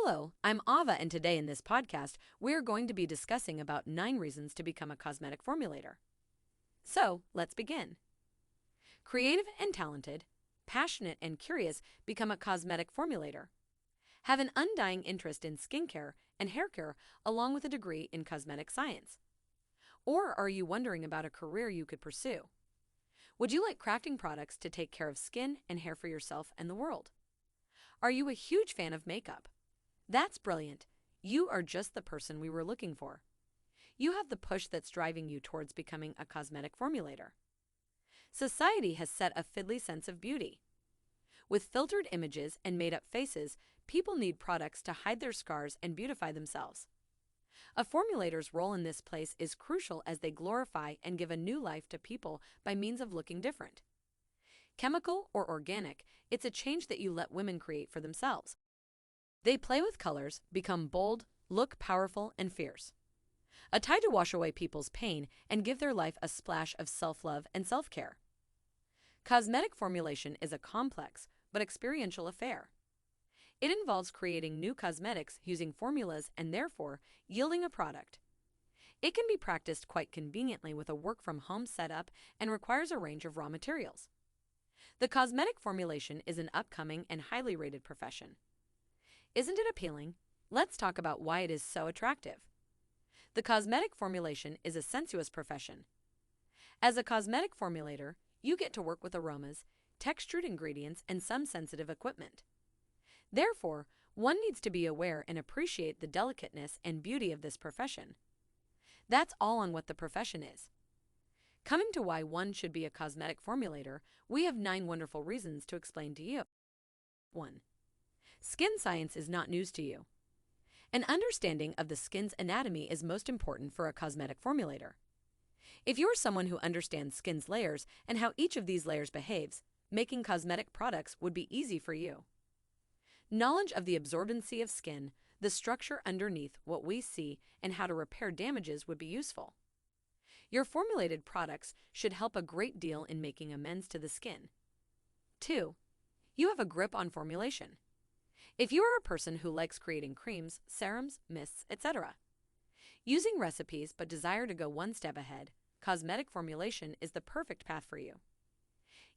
Hello, I'm Ava, and today in this podcast, we're going to be discussing about 9 reasons to become a cosmetic formulator. So, let's begin. Creative and talented, passionate and curious, become a cosmetic formulator. Have an undying interest in skincare and haircare along with a degree in cosmetic science. Or are you wondering about a career you could pursue? Would you like crafting products to take care of skin and hair for yourself and the world? Are you a huge fan of makeup? That's brilliant. You are just the person we were looking for. You have the push that's driving you towards becoming a cosmetic formulator. Society has set a fiddly sense of beauty. With filtered images and made-up faces, people need products to hide their scars and beautify themselves. A formulator's role in this place is crucial as they glorify and give a new life to people by means of looking different. Chemical or organic, it's a change that you let women create for themselves. They play with colors, become bold, look powerful and fierce. A tide to wash away people's pain and give their life a splash of self-love and self-care. Cosmetic formulation is a complex but experiential affair. It involves creating new cosmetics using formulas and therefore yielding a product. It can be practiced quite conveniently with a work-from-home setup and requires a range of raw materials. The cosmetic formulation is an upcoming and highly rated profession. Isn't it appealing? Let's talk about why it is so attractive. The cosmetic formulation is a sensuous profession. As a cosmetic formulator, you get to work with aromas, textured ingredients, and some sensitive equipment. Therefore, one needs to be aware and appreciate the delicateness and beauty of this profession. That's all on what the profession is. Coming to why one should be a cosmetic formulator, we have 9 wonderful reasons to explain to you. 1. Skin science is not news to you. An understanding of the skin's anatomy is most important for a cosmetic formulator. If you're someone who understands skin's layers and how each of these layers behaves, making cosmetic products would be easy for you. Knowledge of the absorbency of skin, the structure underneath what we see, and how to repair damages would be useful. Your formulated products should help a great deal in making amends to the skin. 2. You have a grip on formulation. If you are a person who likes creating creams, serums, mists, etc., using recipes but desire to go one step ahead, cosmetic formulation is the perfect path for you.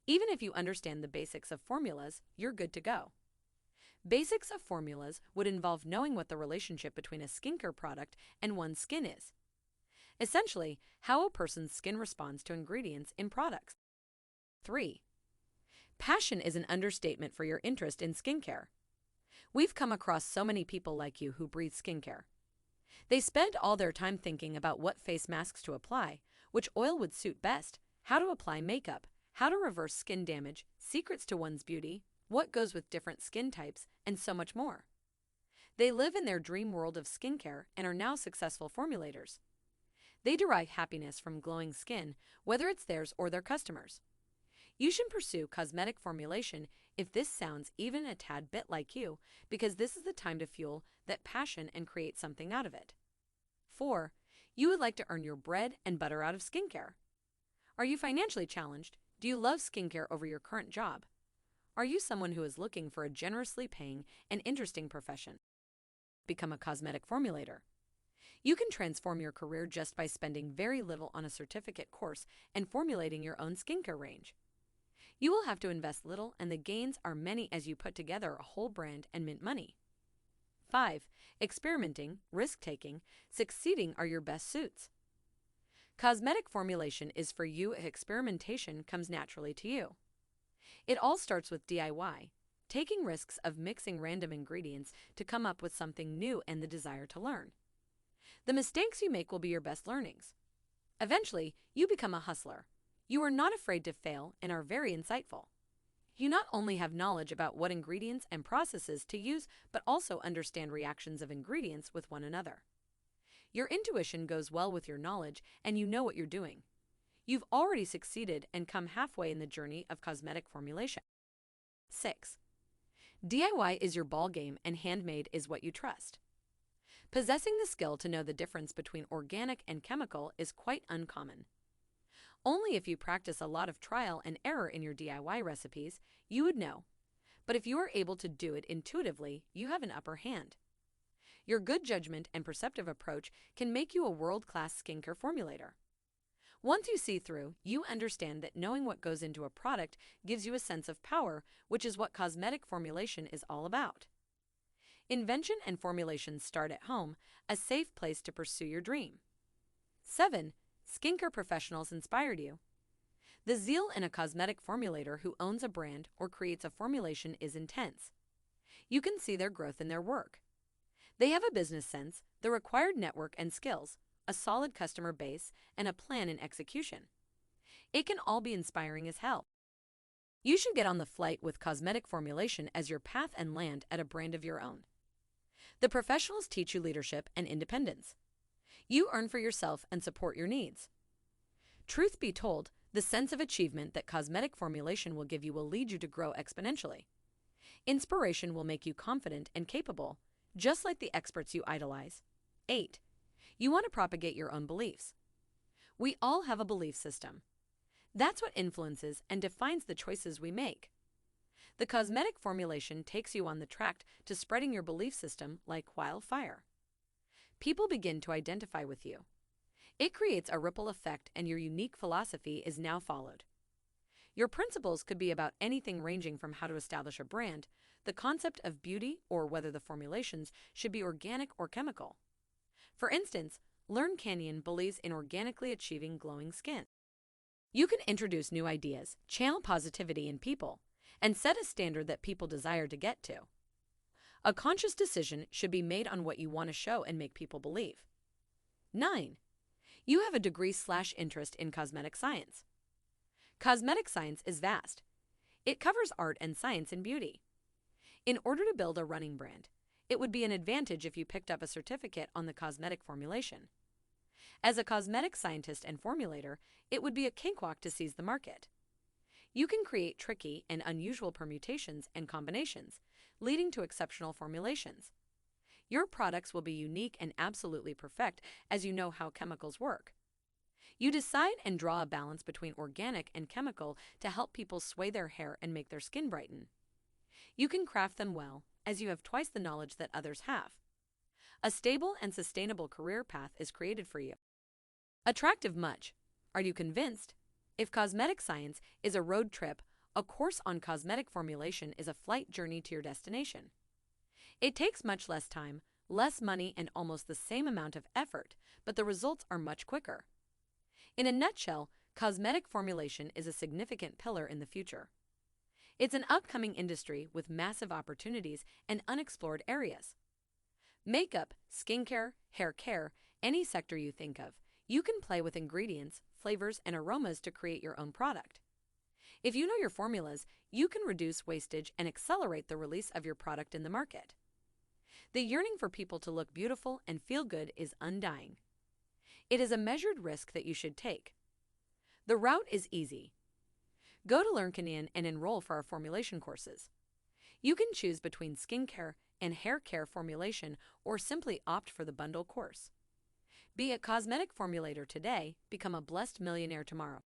Even if you understand the basics of formulas, you're good to go. Basics of formulas would involve knowing what the relationship between a skincare product and one's skin is. Essentially, how a person's skin responds to ingredients in products. 3. Passion is an understatement for your interest in skincare. We've come across so many people like you who breathe skincare. They spend all their time thinking about what face masks to apply, which oil would suit best, how to apply makeup, how to reverse skin damage, secrets to one's beauty, what goes with different skin types, and so much more. They live in their dream world of skincare and are now successful formulators. They derive happiness from glowing skin, whether it's theirs or their customers. You should pursue cosmetic formulation if this sounds even a tad bit like you, because this is the time to fuel that passion and create something out of it. 4. You would like to earn your bread and butter out of skincare. Are you financially challenged? Do you love skincare over your current job? Are you someone who is looking for a generously paying and interesting profession? Become a cosmetic formulator. You can transform your career just by spending very little on a certificate course and formulating your own skincare range. You will have to invest little, and the gains are many as you put together a whole brand and mint money. 5. Experimenting, risk-taking, succeeding are your best suits. Cosmetic formulation is for you if experimentation comes naturally to you. It all starts with DIY, taking risks of mixing random ingredients to come up with something new and the desire to learn. The mistakes you make will be your best learnings. Eventually, you become a hustler. You are not afraid to fail and are very insightful. You not only have knowledge about what ingredients and processes to use, but also understand reactions of ingredients with one another. Your intuition goes well with your knowledge, and you know what you're doing. You've already succeeded and come halfway in the journey of cosmetic formulation. 6. DIY is your ball game, and handmade is what you trust. Possessing the skill to know the difference between organic and chemical is quite uncommon. Only if you practice a lot of trial and error in your DIY recipes, you would know. But if you are able to do it intuitively, you have an upper hand. Your good judgment and perceptive approach can make you a world-class skincare formulator. Once you see through, you understand that knowing what goes into a product gives you a sense of power, which is what cosmetic formulation is all about. Invention and formulation start at home, a safe place to pursue your dream. 7. Skincare professionals inspired you. The zeal in a cosmetic formulator who owns a brand or creates a formulation is intense. You can see their growth in their work. They have a business sense, the required network and skills, a solid customer base, and a plan in execution. It can all be inspiring as hell. You should get on the flight with cosmetic formulation as your path and land at a brand of your own. The professionals teach you leadership and independence. You earn for yourself and support your needs. Truth be told, the sense of achievement that cosmetic formulation will give you will lead you to grow exponentially. Inspiration will make you confident and capable, just like the experts you idolize. 8. You want to propagate your own beliefs. We all have a belief system. That's what influences and defines the choices we make. The cosmetic formulation takes you on the track to spreading your belief system like wildfire. People begin to identify with you. It creates a ripple effect, and your unique philosophy is now followed. Your principles could be about anything ranging from how to establish a brand, the concept of beauty, or whether the formulations should be organic or chemical. For instance, Learn Canyon believes in organically achieving glowing skin. You can introduce new ideas, channel positivity in people, and set a standard that people desire to get to. A conscious decision should be made on what you want to show and make people believe. 9. You have a degree/interest in cosmetic science. Cosmetic science is vast. It covers art and science in beauty. In order to build a running brand, it would be an advantage if you picked up a certificate on the cosmetic formulation. As a cosmetic scientist and formulator, it would be a cakewalk to seize the market. You can create tricky and unusual permutations and combinations, leading to exceptional formulations. Your products will be unique and absolutely perfect as you know how chemicals work. You decide and draw a balance between organic and chemical to help people sway their hair and make their skin brighten. You can craft them well, as you have twice the knowledge that others have. A stable and sustainable career path is created for you. Attractive much. Are you convinced? If cosmetic science is a road trip, a course on cosmetic formulation is a flight journey to your destination. It takes much less time, less money, and almost the same amount of effort, but the results are much quicker. In a nutshell, cosmetic formulation is a significant pillar in the future. It's an upcoming industry with massive opportunities and unexplored areas. Makeup, skincare, hair care, any sector you think of, you can play with ingredients, flavors, and aromas to create your own product. If you know your formulas, you can reduce wastage and accelerate the release of your product in the market. The yearning for people to look beautiful and feel good is undying. It is a measured risk that you should take. The route is easy. Go to Learn Canyon and enroll for our formulation courses. You can choose between skincare and hair care formulation or simply opt for the bundle course. Be a cosmetic formulator today, become a blessed millionaire tomorrow.